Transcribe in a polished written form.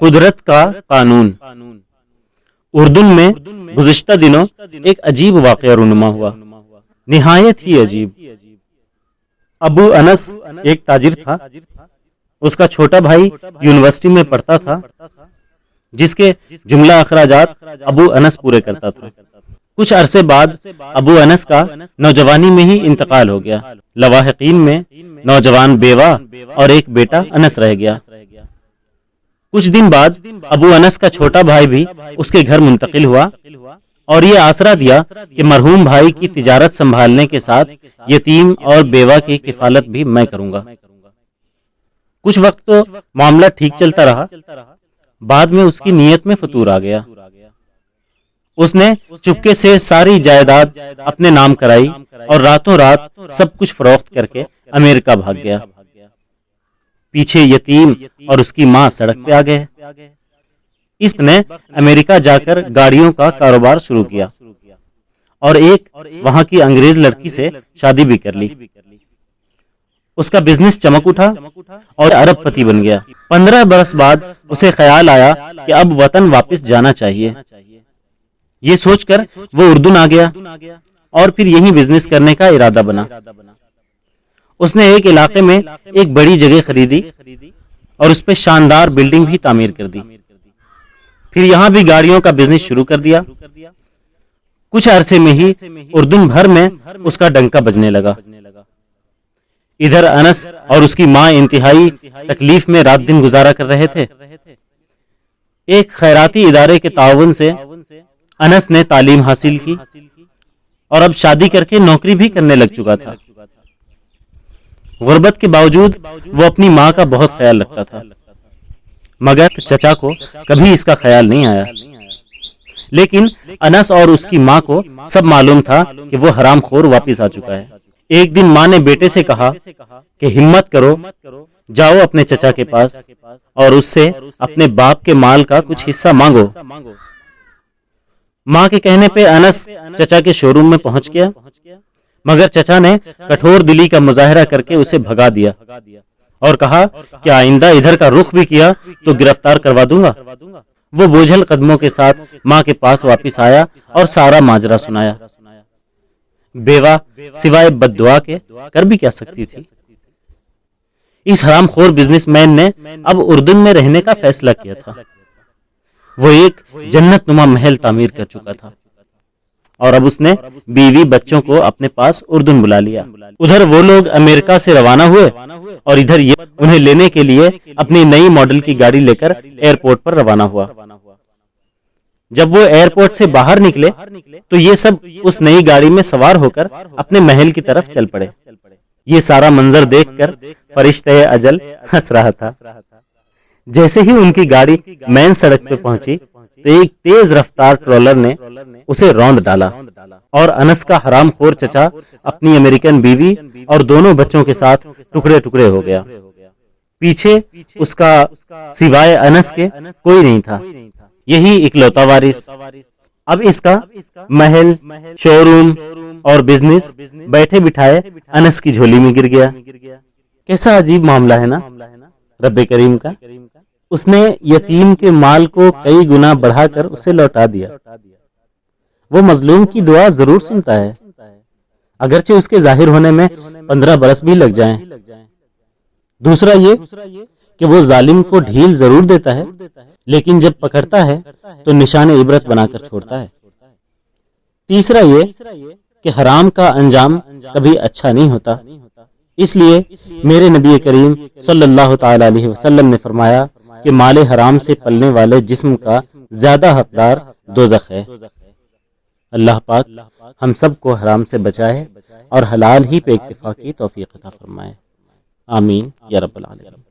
قدرت کا قانون۔ اردن میں گزشتہ دنوں ایک عجیب واقعہ رونما ہوا، نہایت ہی عجیب۔ ابو انس ایک تاجر تھا، اس کا چھوٹا بھائی یونیورسٹی میں پڑھتا تھا، جس کے جملہ اخراجات ابو انس پورے کرتا تھا۔ کچھ عرصے بعد ابو انس کا نوجوانی میں ہی انتقال ہو گیا۔ لواحقین میں نوجوان بیوہ اور ایک بیٹا انس رہ گیا۔ کچھ دن بعد ابو انس کا چھوٹا بھائی بھی اس کے گھر منتقل ہوا اور یہ آسرا دیا کہ مرحوم بھائی کی تجارت سنبھالنے کے ساتھ یتیم اور بیوہ کی کفالت بھی میں کروں گا۔ کچھ وقت تو معاملہ ٹھیک چلتا رہا، بعد میں اس کی نیت میں فتور آ گیا۔ اس نے چپکے سے ساری جائیداد اپنے نام کرائی اور راتوں رات سب کچھ فروخت کر کے امریکہ بھاگ گیا۔ پیچھے یتیم اور اس کی ماں سڑک پہ آ گئے۔ اس نے امریکہ جا کر گاڑیوں کا کاروبار شروع کیا اور ایک وہاں کی انگریز لڑکی سے شادی بھی کر لی۔ اس کا بزنس چمک اٹھا اور ارب پتی بن گیا۔ 15 برس بعد اسے خیال آیا کہ اب وطن واپس جانا چاہیے۔ یہ سوچ کر وہ اردن آ گیا اور پھر یہیں بزنس کرنے کا ارادہ بنا۔ اس نے ایک علاقے میں ایک بڑی جگہ خریدی اور اس پہ شاندار بلڈنگ بھی تعمیر کر دی۔ پھر یہاں بھی گاڑیوں کا بزنس شروع کر دیا۔ کچھ عرصے میں ہی اردن بھر میں اس کا ڈنکا بجنے لگا۔ ادھر انس اور اس کی ماں انتہائی تکلیف میں رات دن گزارا کر رہے تھے۔ ایک خیراتی ادارے کے تعاون سے انس نے تعلیم حاصل کی اور اب شادی کر کے نوکری بھی کرنے لگ چکا تھا۔ غربت کے باوجود وہ اپنی ماں کا بہت خیال رکھتا تھا، مگر چچا کو کبھی اس کا خیال نہیں آیا۔ لیکن انس اور اس کی ماں کو سب معلوم تھا کہ وہ حرام خور واپس آ چکا ہے۔ ایک دن ماں نے بیٹے سے کہا کہ ہمت کرو، جاؤ اپنے چچا کے پاس اور اس سے اپنے باپ کے مال کا کچھ حصہ مانگو۔ ماں کے کہنے پہ انس چچا کے شو روم میں پہنچ گیا، مگر چچا نے کٹھور دلی کا مظاہرہ کر کے اسے بھگا دیا اور کہا کہ آئندہ ادھر کا رخ بھی کیا تو گرفتار کروا دوں گا۔ وہ بوجھل قدموں کے ساتھ ماں کے پاس واپس آیا اور سارا ماجرا سنایا۔ بیوہ سوائے بد دعا کے کر بھی کیا سکتی تھی؟ اس حرام خور بزنس مین نے اب اردن میں رہنے کا فیصلہ کیا تھا۔ وہ ایک جنت نما محل تعمیر کر چکا تھا اور اب اس نے بیوی بچوں کو اپنے پاس اردن بلا لیا۔ ادھر وہ لوگ امریکہ سے روانہ ہوئے اور ادھر یہ انہیں لینے کے لیے اپنی نئی ماڈل کی گاڑی لے کر ایئرپورٹ پر روانہ ہوا۔ جب وہ ایئرپورٹ سے باہر نکلے تو یہ سب اس نئی گاڑی میں سوار ہو کر اپنے محل کی طرف چل پڑے۔ یہ سارا منظر دیکھ کر فرشتہ اجل ہنس رہا تھا۔ جیسے ہی ان کی گاڑی مین سڑک پہ پہنچی تو ایک تیز رفتار ٹرولر نے اسے روند ڈالا اور انس کا حرام خور چچا اپنی امریکن بیوی اور دونوں بچوں کے ساتھ ٹکڑے ٹکڑے ہو گیا۔ پیچھے اس کا سوائے انس کے کوئی نہیں تھا، یہی اکلوتا وارث۔ اب اس کا محل، شو روم اور بزنس بیٹھے بٹھائے انس کی جھولی میں گر گیا۔ کیسا عجیب معاملہ ہے نا رب کریم کا۔ اس نے یتیم کے مال کو کئی گنا بڑھا کر اسے لوٹا دیا۔ وہ مظلوم کی دعا ضرور سنتا ہے، اگرچہ اس کے ظاہر ہونے میں 15 برس بھی لگ جائیں۔ دوسرا یہ کہ وہ ظالم کو ڈھیل ضرور دیتا ہے، لیکن جب پکڑتا ہے تو نشان عبرت بنا کر چھوڑتا ہے۔ تیسرا یہ کہ حرام کا انجام کبھی اچھا نہیں ہوتا۔ اس لیے میرے نبی کریم صلی اللہ تعالی علیہ وسلم نے فرمایا کہ مال حرام سے پلنے والے جسم کا زیادہ حقدار دوزخ ہے۔ اللہ پاک ہم سب کو حرام سے بچائے اور حلال ہی پہ اکتفا کی توفیق عطا فرمائے۔ آمین یا رب العالمین۔